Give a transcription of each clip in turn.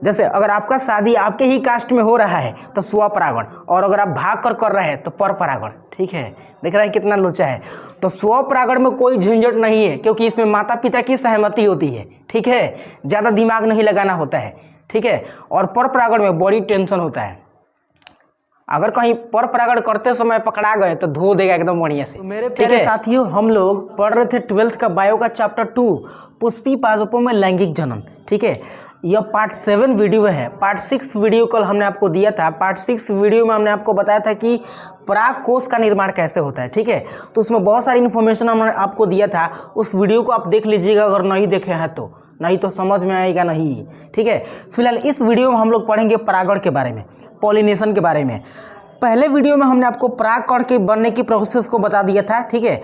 जैसे अगर आपका शादी आपके ही कास्ट में हो रहा है तो स्वपरागण, और अगर आप भाग कर रहे हैं तो परपरागण। ठीक है, देख रहे हैं कितना लोचा है। तो स्वपरागण में कोई झंझट नहीं है क्योंकि इसमें माता पिता की सहमति होती है। ठीक है, ज़्यादा दिमाग नहीं लगाना होता है। ठीक है, और परपरागण में बड़ी टेंशन होता है। अगर कहीं परपरागण करते समय पकड़ा गए तो धो देगा एकदम बढ़िया से। मेरे प्यारे साथियों, हम लोग पढ़ रहे थे 12th का बायो का चैप्टर 2 पुष्पी पादपों में लैंगिक जनन। ठीक है, यह पार्ट 7 वीडियो है। पार्ट 6 वीडियो कल हमने आपको दिया था। पार्ट 6 वीडियो में हमने आपको बताया था कि पराग कोष का निर्माण कैसे होता है। ठीक है, तो उसमें बहुत सारी इन्फॉर्मेशन हमने आपको दिया था। उस वीडियो को आप देख लीजिएगा अगर नहीं देखे हैं तो, नहीं तो समझ में आएगा नहीं। ठीक है, फिलहाल इस वीडियो में हम लोग पढ़ेंगे परागण के बारे में, पॉलिनेशन के बारे में। पहले वीडियो में हमने आपको परागकण के बनने की प्रोसेस को बता दिया था। ठीक है,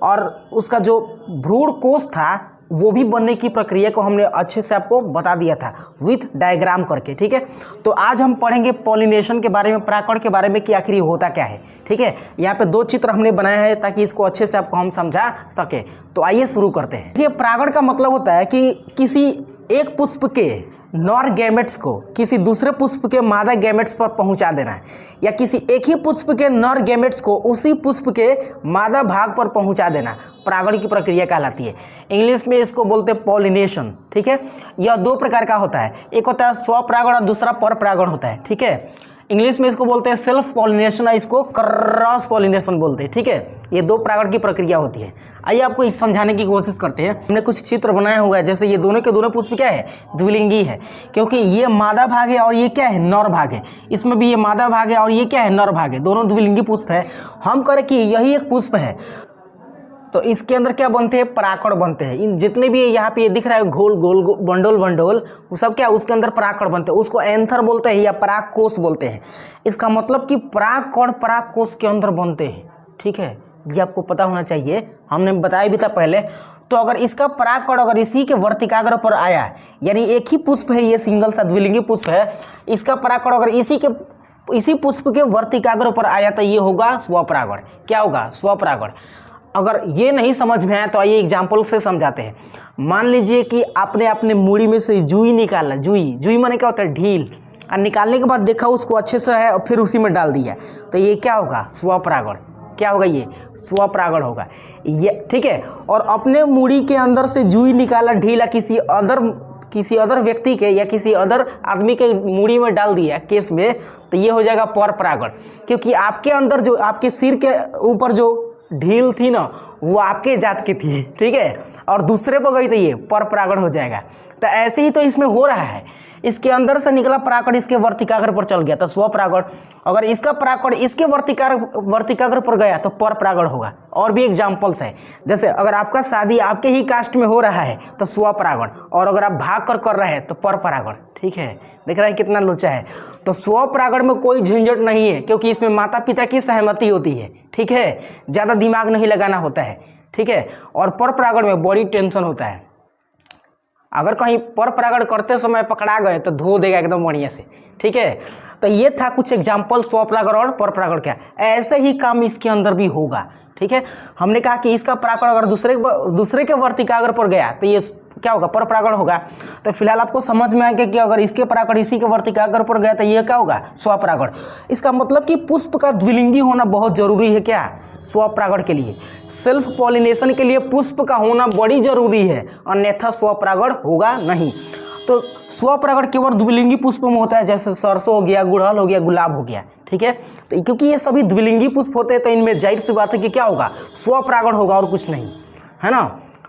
और उसका जो भ्रूण कोष था वो भी बनने की प्रक्रिया को हमने अच्छे से आपको बता दिया था विथ डायग्राम करके। ठीक है, तो आज हम पढ़ेंगे पॉलिनेशन के बारे में, परागकण के बारे में कि आखिर होता क्या है। ठीक है, यहाँ पे 2 चित्र हमने बनाए हैं ताकि इसको अच्छे से आपको हम समझा सके। तो आइए शुरू करते हैं। ये परागण का मतलब होता है कि किसी एक पुष्प के नर गैमेट्स को किसी दूसरे पुष्प के मादा गैमेट्स पर पहुंचा देना है, या किसी एक ही पुष्प के नर गैमेट्स को उसी पुष्प के मादा भाग पर पहुंचा देना परागण की प्रक्रिया कहलाती है। इंग्लिश में इसको बोलते हैं पॉलिनेशन। ठीक है, यह 2 प्रकार का होता है, एक होता है स्वपरागण और दूसरा परपरागण होता है। ठीक है, इंग्लिश में इसको बोलते हैं सेल्फ पॉलिनेशन, इसको क्रॉस पॉलिनेशन बोलते हैं। ठीक है, ये 2 परागण की प्रक्रिया होती है। आइए आपको इस समझाने की कोशिश करते हैं। हमने कुछ चित्र बनाया हुआ है, जैसे ये दोनों के दोनों पुष्प क्या है, द्विलिंगी है, क्योंकि ये मादा भाग है और ये क्या है, नर भाग है। इसमें भी ये मादा भाग है और ये क्या है, नर भाग है। दोनों द्विलिंगी पुष्प है। हम करें कि यही एक पुष्प है, तो इसके अंदर क्या बनते हैं, परागकण बनते हैं। इन जितने भी यहाँ पे ये दिख रहा है गोल गोल बंडोल बंडोल, वो सब क्या, उसके अंदर परागकण बनते हैं। उसको एंथर बोलते हैं या परागकोश बोलते हैं। इसका मतलब कि परागकण परागकोश के अंदर बनते हैं। ठीक है, ये आपको पता होना चाहिए, हमने बताया भी था पहले। तो अगर इसका परागकण अगर इसी के वर्तिकाग्र पर आया, यानी एक ही पुष्प है, ये सिंगल सा द्विलिंगी पुष्प है, इसका परागकण अगर इसी पुष्प के वर्तिकाग्र पर आया तो ये होगा स्वपरागण। क्या होगा, स्वपरागण। अगर ये नहीं समझ में आया तो आइए एग्जाम्पल से समझाते हैं। मान लीजिए कि आपने अपने मूड़ी में से जुई निकाला, जुई माने क्या होता है, ढील, और निकालने के बाद देखा उसको अच्छे से है और फिर उसी में डाल दिया, तो ये क्या होगा, स्वपरागण। क्या होगा, ये स्वपरागण होगा ये। ठीक है, और अपने मूड़ी के अंदर से जुई निकाला ढील किसी अदर व्यक्ति के या किसी अदर आदमी के मूड़ी में डाल दिया केस में, तो ये हो जाएगा परपरागण, क्योंकि आपके अंदर जो आपके सिर के ऊपर जो ढील थी ना, वो आपके जात की थी। ठीक है, और दूसरे पर गई तो ये परपरागण हो जाएगा। तो ऐसे ही तो इसमें हो रहा है, इसके अंदर से निकला परागकण इसके वर्तिकाग्र पर चल गया तो स्वपरागण। अगर इसका परागकण इसके वर्तिकाग्र पर गया तो परपरागण होगा। और भी एग्जाम्पल्स है, जैसे अगर आपका शादी आपके ही कास्ट में हो रहा है तो स्वपरागण, और अगर आप भाग कर रहे हैं तो परपरागण। ठीक है, देख रहे हैं कितना लोचा है। तो स्वपरागण में कोई झंझट नहीं है क्योंकि इसमें माता पिता की सहमति होती है। ठीक है, ज़्यादा दिमाग नहीं लगाना होता है। ठीक है, और परपरागण में बड़ी टेंशन होता है। अगर कहीं परपरागण करते समय पकड़ा गए तो धो देगा एकदम बढ़िया से। ठीक है, तो ये था कुछ एग्जाम्पल स्वपरागण और परपरागण का। ऐसे ही काम इसके अंदर भी होगा। ठीक है, हमने कहा कि इसका परागकण अगर दूसरे के वर्तिकाग्र पर गया तो ये क्या होगा, परपरागण होगा। तो फिलहाल आपको समझ में आएगा कि अगर इसके परागकण इसी के वर्तिकाग्र पर गया तो ये क्या होगा, स्वपरागण। इसका मतलब कि पुष्प का द्विलिंगी होना बहुत जरूरी है। क्या, स्वपरागण के लिए, सेल्फ पॉलिनेशन के लिए पुष्प का होना बड़ी जरूरी है, अन्यथा स्वपरागण होगा नहीं। तो स्वपरागण केवल द्विलिंगी पुष्प में होता है, जैसे सरसों हो गया, गुड़हल हो गया, गुलाब हो गया। ठीक है, तो क्योंकि ये सभी द्विलिंगी पुष्प होते हैं तो इनमें जाहिर सी बात है कि क्या होगा, स्वपरागण होगा और कुछ नहीं, है ना।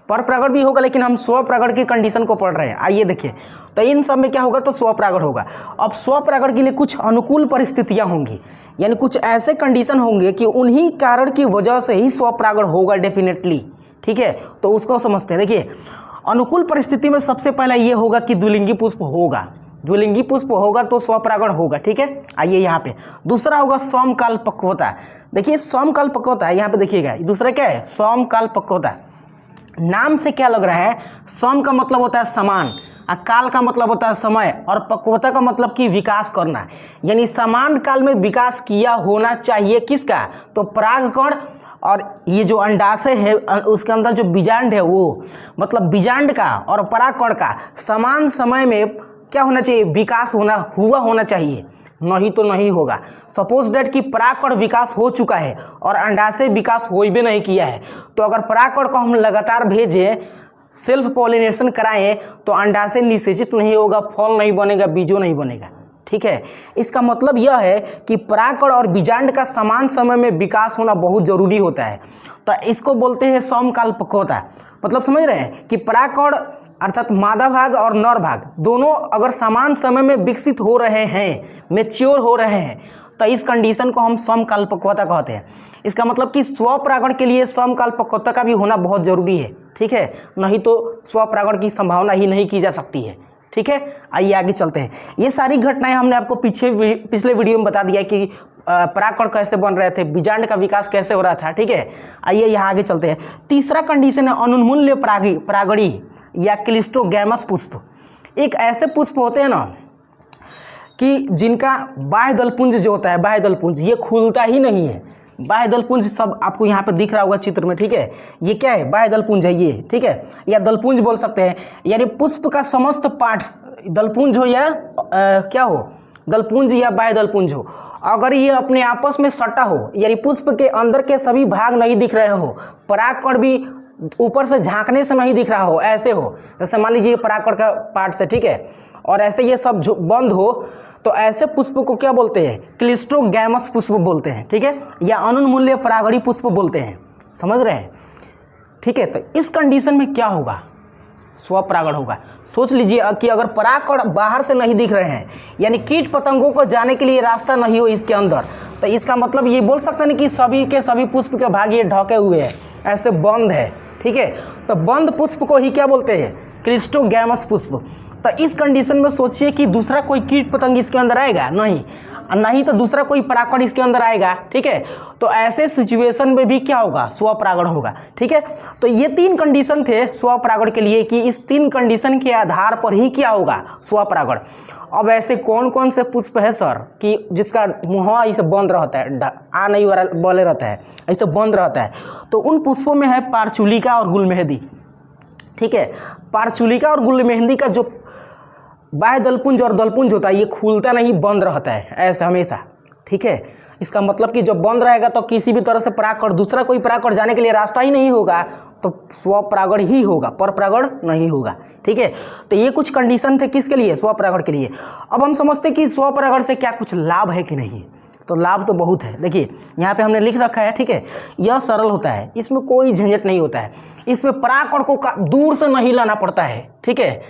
परपरागण भी होगा, लेकिन हम स्वपरागण की कंडीशन को पढ़ रहे हैं। आइए देखिए, तो इन सब में क्या होगा, तो स्वपरागण होगा। अब स्वपरागण के लिए कुछ अनुकूल परिस्थितियां होंगी, यानी कुछ ऐसे कंडीशन होंगे कि उन्हीं कारण की वजह से ही स्वपरागण होगा डेफिनेटली। ठीक है, तो उसको समझते हैं। देखिए, अनुकूल परिस्थिति में सबसे पहला ये होगा कि द्विलिंगी पुष्प होगा। द्विलिंगी पुष्प होगा तो स्वपरागण होगा। ठीक है, आइए यहाँ पे दूसरा होगा समकाल पक्वता। देखिए, समकाल पक्वता यहाँ पे देखिएगा, दूसरा क्या है, समकाल पक्वता। नाम से क्या लग रहा है, सम का मतलब होता है समान, काल का मतलब होता है समय, और पक्वता का मतलब कि विकास करना, यानी समान काल में विकास किया होना चाहिए। किसका, तो परागकण और ये जो अंडाशय है उसके अंदर जो बीजांड है वो, मतलब बीजांड का और परागकण का समान समय में क्या होना चाहिए, विकास होना चाहिए, नहीं तो नहीं होगा। सपोज डेट कि परागकण विकास हो चुका है और अंडाशय विकास हो भी नहीं किया है, तो अगर परागकण को हम लगातार भेजें, सेल्फ पॉलिनेशन कराएं, तो अंडाशय निषेचित नहीं होगा, फल नहीं बनेगा, बीजों नहीं बनेगा। ठीक है, इसका मतलब यह है कि परागकण और बीजांड का समान समय में विकास होना बहुत जरूरी होता है। तो इसको बोलते हैं समकाल पक्वता। मतलब समझ रहे हैं कि परागकण अर्थात मादा भाग और नर भाग दोनों अगर समान समय में विकसित हो रहे हैं, मेच्योर हो रहे हैं, तो इस कंडीशन को हम समकाल पक्वता कहते हैं। इसका मतलब कि स्वपरागण के लिए समकाल पक्वता का भी होना बहुत जरूरी है। ठीक है, नहीं तो स्वपरागण की संभावना ही नहीं की जा सकती है। ठीक है, आइए आगे चलते हैं। ये सारी घटनाएं हमने आपको पिछले वीडियो में बता दिया कि परागकण कैसे बन रहे थे, बीजांड का विकास कैसे हो रहा था। ठीक है, आइए यहाँ आगे चलते हैं। तीसरा कंडीशन है अनुन्मूल्य परागणी या क्लिस्ट्रोगैमस पुष्प। एक ऐसे पुष्प होते हैं ना कि जिनका बाह्य दलपुंज जो होता है, बाह्य दलपुंज ये खुलता ही नहीं है। बाह्य दलपुंज सब आपको यहाँ पे दिख रहा होगा चित्र में। ठीक है, ये क्या है, बाह्य दलपुंज है ये। ठीक है, या दलपुंज बोल सकते हैं, यानी पुष्प का समस्त पार्ट्स, दलपुंज हो या क्या हो, दलपुंज या बाह्य दलपुंज हो, अगर ये अपने आपस में सटा हो, यानी पुष्प के अंदर के सभी भाग नहीं दिख रहे हो, परागकण भी ऊपर से झांकने से नहीं दिख रहा हो, ऐसे हो, जैसे मान लीजिए परागकण का पार्ट से, ठीक है, और ऐसे ये सब बंद हो, तो ऐसे पुष्प को क्या बोलते हैं, क्लिस्ट्रोगैमस पुष्प बोलते हैं। ठीक है, या अनुन्मूल्य परागणी पुष्प बोलते हैं। समझ रहे हैं? ठीक है, तो इस कंडीशन में क्या होगा, स्वपरागण होगा। सोच लीजिए कि अगर परागकण बाहर से नहीं दिख रहे हैं, यानी कीट पतंगों को जाने के लिए रास्ता नहीं हो इसके अंदर, तो इसका मतलब ये बोल सकते हैं कि सभी के सभी पुष्प के भाग ये ढके हुए हैं, ऐसे बंद है। ठीक है, तो बंद पुष्प को ही क्या बोलते हैं, क्लिस्ट्रोगैमस पुष्प। तो इस कंडीशन में सोचिए कि दूसरा कोई कीट पतंग इसके अंदर आएगा नहीं तो दूसरा कोई परागकण इसके अंदर आएगा। ठीक है, तो ऐसे सिचुएशन में भी क्या होगा, स्वपरागण होगा। ठीक है, तो ये तीन कंडीशन थे स्वपरागण के लिए कि इस तीन कंडीशन के आधार पर ही क्या होगा, स्वपरागण। अब ऐसे कौन कौन से पुष्प है सर कि जिसका मुँह ऐसे बंद रहता है, आ नहीं बोले रहता है, ऐसे बंद रहता है, तो उन पुष्पों में है पारचूलिका और गुलमेहंदी। ठीक है, पारचूलिका और गुलमेहंदी का जो बाह्य दलपुंज और दलपुंज होता है ये खुलता नहीं, बंद रहता है ऐसे हमेशा। ठीक है, इसका मतलब कि जब बंद रहेगा तो किसी भी तरह से परागकण, दूसरा कोई परागकण जाने के लिए रास्ता ही नहीं होगा, तो स्वपरागण ही होगा, परपरागण नहीं होगा। ठीक है, तो ये कुछ कंडीशन थे किसके लिए, स्वपरागण के लिए। अब हम समझते कि स्वपरागण से क्या कुछ लाभ है कि नहीं, तो लाभ तो बहुत है। देखिए यहाँ पे हमने लिख रखा है। ठीक है, यह सरल होता है, इसमें कोई झंझट नहीं होता है, इसमें परागकण को दूर से नहीं लाना पड़ता है। ठीक है,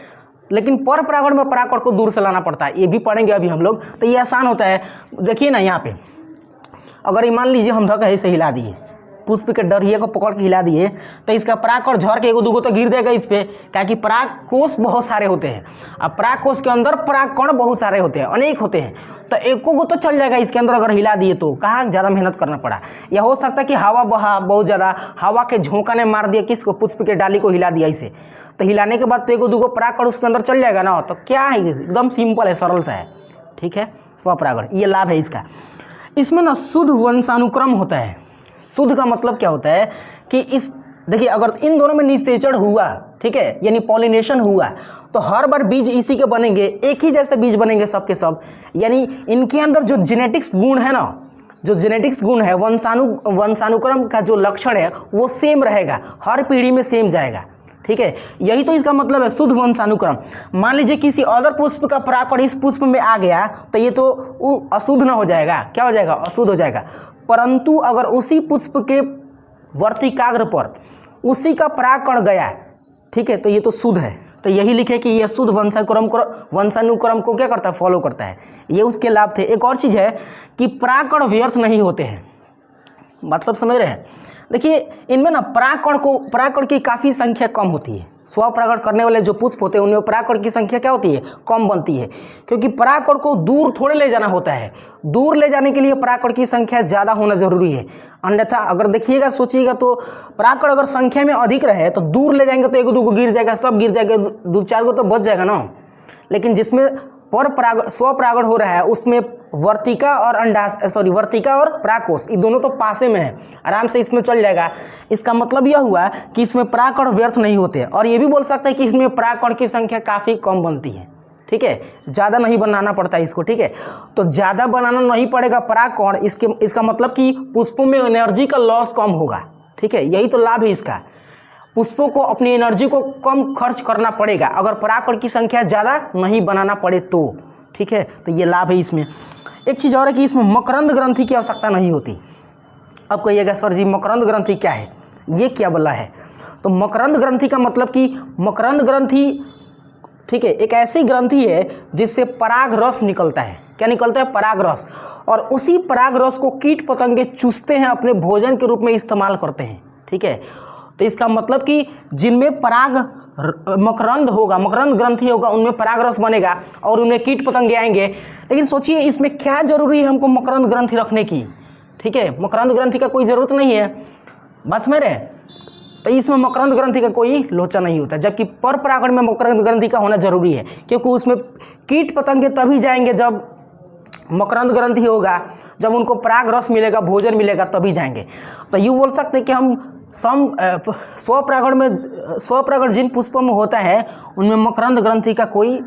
लेकिन पर परागण में परागकण को दूर से लाना पड़ता है, ये भी पढ़ेंगे अभी हम लोग, तो ये आसान होता है। देखिए ना यहाँ पे, अगर ये मान लीजिए हम धक्का ऐसे हिला दिए, पुष्प के डरिया को पकड़ के हिला दिए, तो इसका परागकण झड़ के एगो दूगो तो गिर जाएगा इस पर, क्या कि परागकोश बहुत सारे होते हैं। अब परागकोश के अंदर परागकण बहुत सारे होते हैं, अनेक होते हैं, तो एको गो तो चल जाएगा इसके अंदर अगर हिला दिए तो। कहाँ ज़्यादा मेहनत करना पड़ा, या हो सकता है कि हवा बहा बहुत ज़्यादा, हवा के झोंका ने मार दिया किसको, पुष्प के डाली को हिला दिया इसे, तो हिलाने के बाद तो एगो दूगो परागकण उसके अंदर चल जाएगा ना। तो क्या है, एकदम सिंपल है, सरल सा है। ठीक है, स्वपरागण ये लाभ है इसका। इसमें ना शुद्ध वंशानुक्रम होता है। शुद्ध का मतलब क्या होता है कि इस देखिए अगर इन दोनों में निषेचन हुआ, ठीक है, यानी पॉलिनेशन हुआ, तो हर बार बीज इसी के बनेंगे, एक ही जैसे बीज बनेंगे सबके सब, यानी इनके अंदर जो जेनेटिक्स गुण है ना, जो जेनेटिक्स गुण है, वंशानुक्रम का जो लक्षण है वो सेम रहेगा, हर पीढ़ी में सेम जाएगा। ठीक है, यही तो इसका मतलब है शुद्ध वंशानुक्रम। मान लीजिए किसी अदर पुष्प का परागकण इस पुष्प में आ गया, तो ये तो अशुद्ध न हो जाएगा, क्या हो जाएगा, अशुद्ध हो जाएगा। परंतु अगर उसी पुष्प के वर्तिकाग्र पर उसी का परागकण गया, ठीक है, तो ये तो शुद्ध है। तो यही लिखे कि यह शुद्ध वंशानुक्रम को क्या करता है, फॉलो करता है। ये उसके लाभ थे। एक और चीज़ है कि परागकण व्यर्थ नहीं होते हैं, मतलब समझ रहे हैं। देखिए इनमें ना परागकण की काफ़ी संख्या कम होती है। स्वपरागण करने वाले जो पुष्प होते हैं उनमें परागकण की संख्या क्या होती है, कम बनती है, क्योंकि परागकण को दूर थोड़े ले जाना होता है। दूर ले जाने के लिए परागकण की संख्या ज़्यादा होना जरूरी है। अन्यथा अगर देखिएगा, सोचिएगा, तो परागकण अगर संख्या में अधिक रहे तो दूर ले जाएंगे तो एक दो गिर जाएगा, सब गिर जाएगा, दो चार गो तो बच जाएगा ना। लेकिन जिसमें स्वपरागण हो रहा है उसमें वर्तिका और परागकोश ये दोनों तो पासे में है, आराम से इसमें चल जाएगा। इसका मतलब यह हुआ कि इसमें परागकण व्यर्थ नहीं होते, और ये भी बोल सकते हैं कि इसमें परागकण की संख्या काफ़ी कम बनती है। ठीक है, ज़्यादा नहीं बनाना पड़ता इसको, ठीक है। तो ज़्यादा बनाना नहीं पड़ेगा परागकण, इसका मतलब कि पुष्पों में एनर्जी का लॉस कम होगा, ठीक है, यही तो लाभ है इसका। पुष्पों को अपनी एनर्जी को कम खर्च करना पड़ेगा अगर परागकण की संख्या ज़्यादा नहीं बनाना पड़े तो, ठीक है। तो ये लाभ है इसमें। एक चीज़ और है कि इसमें मकरंद ग्रंथि की आवश्यकता नहीं होती। अब कहिएगा सर जी मकरंद ग्रंथि क्या है, ये क्या बोला है? तो मकरंद ग्रंथि का मतलब कि मकरंद ग्रंथि, ठीक है, एक ऐसी ग्रंथि है जिससे पराग रस निकलता है। क्या निकलता है? पराग रस। और उसी पराग रस को कीट पतंगे चूसते हैं, अपने भोजन के रूप में इस्तेमाल करते हैं, ठीक है। तो इसका मतलब कि जिनमें पराग मकरंद होगा, मकरंद ग्रंथि होगा, उनमें पराग रस बनेगा और उनमें कीट पतंगे आएंगे। लेकिन सोचिए इसमें क्या जरूरी है हमको मकरंद ग्रंथि रखने की, ठीक है। मकरंद ग्रंथि का कोई ज़रूरत नहीं है, बस मेरे। तो इसमें मकरंद ग्रंथि का कोई लोचा नहीं होता, जबकि पर परागण में मकरंद ग्रंथि का होना जरूरी है, क्योंकि उसमें कीट पतंगे तभी जाएंगे जब मकरंद ग्रंथि होगा, जब उनको पराग रस मिलेगा, भोजन मिलेगा, तभी जाएंगे। तो यूँ बोल सकते हैं कि हम स्वपरागण जिन पुष्पों में होता है उनमें मकरंद ग्रंथि का कोई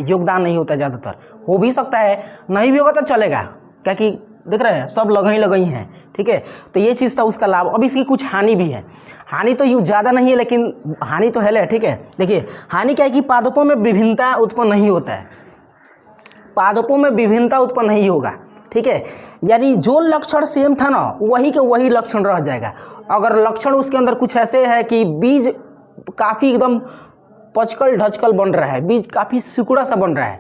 योगदान नहीं होता। ज़्यादातर हो भी सकता है, नहीं भी होगा तो चलेगा, क्या कि देख रहे हैं सब लगई हैं, ठीक है। तो ये चीज़ था उसका लाभ। अब इसकी कुछ हानि भी है। हानि तो यूँ ज़्यादा नहीं है, लेकिन हानि तो है, ठीक है। देखिए हानि क्या है कि पादपों में विभिन्नता उत्पन्न नहीं होता है, पादपों में विभिन्नता उत्पन्न नहीं होगा, ठीक है। यानी जो लक्षण सेम था ना वही के वही लक्षण रह जाएगा। अगर लक्षण उसके अंदर कुछ ऐसे है कि बीज काफ़ी एकदम पचकल ढचकल बन रहा है, बीज काफ़ी सिकुड़ा सा बन रहा है,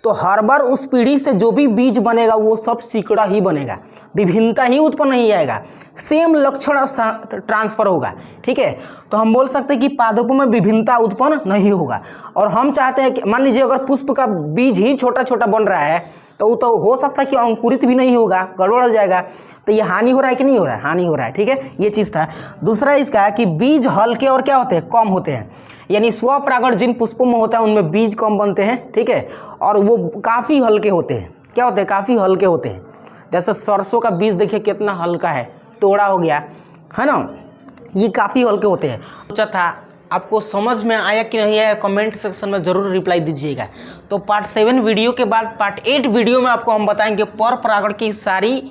तो हर बार उस पीढ़ी से जो भी बीज बनेगा वो सब सिकुड़ा ही बनेगा, विभिन्नता ही उत्पन्न नहीं आएगा, सेम लक्षण ट्रांसफर होगा, ठीक है। तो हम बोल सकते हैं कि पादपों में विभिन्नता उत्पन्न नहीं होगा। और हम चाहते हैं कि मान लीजिए अगर पुष्प का बीज ही छोटा छोटा बन रहा है तो वो तो हो सकता है कि अंकुरित भी नहीं होगा, गड़बड़ हो जाएगा। तो ये हानि हो रहा है कि नहीं हो रहा है? हानि हो रहा है, ठीक है। ये चीज़ था। दूसरा इसका कि बीज हल्के और क्या होते हैं? कम होते हैं। यानी स्वपरागण जिन पुष्पों में होता है उनमें बीज कम बनते हैं, ठीक है, और वो काफ़ी हल्के होते हैं। क्या होते हैं? काफ़ी हल्के होते हैं। जैसे सरसों का बीज देखिए कितना हल्का है, तोड़ा हो गया है ना, ये काफ़ी हल्के होते हैं। अच्छा था, आपको समझ में आया कि नहीं आया कमेंट सेक्शन में ज़रूर रिप्लाई दीजिएगा। तो पार्ट 7 वीडियो के बाद पार्ट 8 वीडियो में आपको हम बताएंगे पर परागण की सारी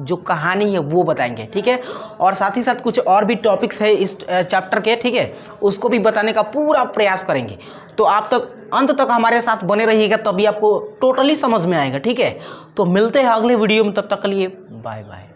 जो कहानी है वो बताएंगे, ठीक है। और साथ ही साथ कुछ और भी टॉपिक्स है इस चैप्टर के, ठीक है, उसको भी बताने का पूरा प्रयास करेंगे। तो आप तक अंत तक हमारे साथ बने रहिएगा, तभी आपको टोटली समझ में आएगा, ठीक है। तो मिलते हैं अगले वीडियो में, तब तक के लिए बाय बाय।